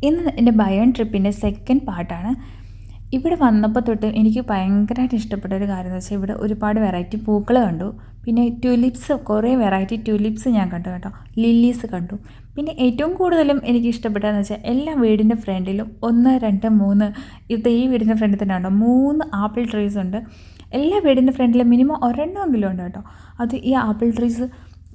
ഇന്ന് എൻ്റെ Bayern ട്രിപ്പിൻ്റെ second പാർട്ടാണ്. ഇവിടെ വന്നപ്പോൾ തൊട്ട് എനിക്ക് ഭയങ്കരമായിട്ട് ഇഷ്ടപ്പെട്ട ഒരു കാര്യം എന്ന് വെച്ചാൽ ഇവിടെ ഒരുപാട് വെറൈറ്റി പൂക്കൾ കണ്ടു. പിന്നെ ട്യൂലിപ്സ്, കുറേ വെറൈറ്റി ട്യൂലിപ്സ് ഞാൻ കണ്ടു കേട്ടോ. ലില്ലീസ് കണ്ടു. പിന്നെ ഏറ്റവും കൂടുതലും എനിക്ക് ഇഷ്ടപ്പെട്ടതെന്ന് വെച്ചാൽ എല്ലാ വീടിൻ്റെ ഫ്രണ്ടിലും 1, 2, 3 ഇത് ഈ വീടിൻ്റെ ഫ്രണ്ടിൽ തന്നെ ഉണ്ടോ 3 ആപ്പിൾ ട്രീസ് ഉണ്ട്. എല്ലാ വീടിൻ്റെ ഫ്രണ്ടിലും മിനിമം ഒരെണ്ണമെങ്കിലും ഉണ്ട് കേട്ടോ. അത് ഈ ആപ്പിൾ ട്രീസ്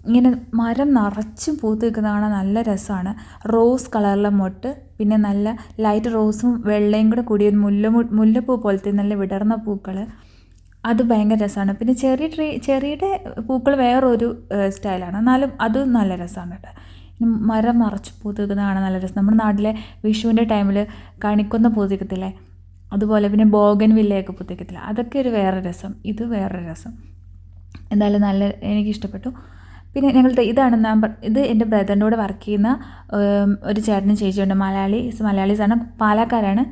ഇങ്ങനെ മരം നിറച്ചും പൂത്ത് നിൽക്കുന്ന കാണാൻ നല്ല രസമാണ്. റോസ് കളറിലെ മൊട്ട്, പിന്നെ നല്ല ലൈറ്റ് റോസും വെള്ളയും കൂടെ കൂടിയ മുല്ലപ്പൂ പോലത്തെ നല്ല വിടർന്ന പൂക്കൾ, അത് ഭയങ്കര രസമാണ്. പിന്നെ ചെറിയുടെ പൂക്കൾ വേറൊരു സ്റ്റൈലാണ്, എന്നാലും അതും നല്ല രസമാണ് കേട്ടോ. മരം നിറച്ച് പൂത്ത് നിൽക്കുന്ന കാണാൻ നല്ല രസം. നമ്മുടെ നാട്ടിലെ വിഷുവിൻ്റെ ടൈമിൽ കണിക്കൊന്ന പൂത്തിക്കത്തില്ലേ, അതുപോലെ പിന്നെ ബോഗൻ വില്ലയൊക്കെ പൂത്തിക്കത്തില്ല, അതൊക്കെ ഒരു വേറെ രസം. ഇത് വേറൊരു രസം. എന്തായാലും നല്ല എനിക്കിഷ്ടപ്പെട്ടു. പിന്നെ ഇത് എൻ്റെ ബ്രദറിൻ്റെ കൂടെ വർക്ക് ചെയ്യുന്ന ഒരു ചേട്ടനും ചേച്ചിയുണ്ട്. മലയാളീസാണ്, പാലക്കാരാണ്.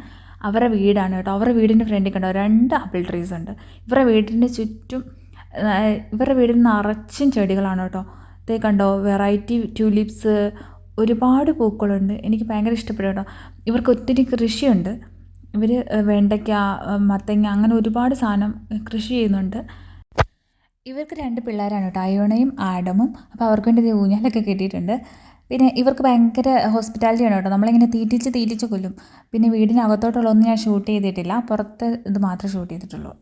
അവരുടെ വീടാണ് കേട്ടോ. അവരുടെ വീടിൻ്റെ ഫ്രണ്ടിൽ കണ്ടോ 2 ആപ്പിൾ ട്രീസ് ഉണ്ട്. ഇവരുടെ വീടിൻ്റെ ചുറ്റും ഇവരുടെ വീടിന് നിറച്ചും ചെടികളാണ് കേട്ടോ. ഇത് കണ്ടോ വെറൈറ്റി ട്യൂലിപ്സ്, ഒരുപാട് പൂക്കളുണ്ട്. എനിക്ക് ഭയങ്കര ഇഷ്ടപ്പെട്ടു കേട്ടോ. ഇവർക്ക് ഒത്തിരി കൃഷിയുണ്ട്. ഇവർ വെണ്ടയ്ക്ക, മത്തങ്ങ, അങ്ങനെ ഒരുപാട് സാധനം കൃഷി ചെയ്യുന്നുണ്ട്. ഇവർക്ക് 2 പിള്ളേരാണ് കേട്ടോ, അയോണയും ആഡമും. അപ്പോൾ അവർക്ക് വേണ്ടി ഊഞ്ഞാലൊക്കെ കെട്ടിയിട്ടുണ്ട്. പിന്നെ ഇവർക്ക് ഭയങ്കര ഹോസ്പിറ്റാലിറ്റിയാണ് കേട്ടോ. നമ്മളിങ്ങനെ തീറ്റിച്ച് കൊല്ലും. പിന്നെ വീടിനകത്തോട്ടുള്ളതൊന്നും ഞാൻ ഷൂട്ട് ചെയ്തിട്ടില്ല, പുറത്ത് ഇത് മാത്രമേ ഷൂട്ട് ചെയ്തിട്ടുള്ളൂ.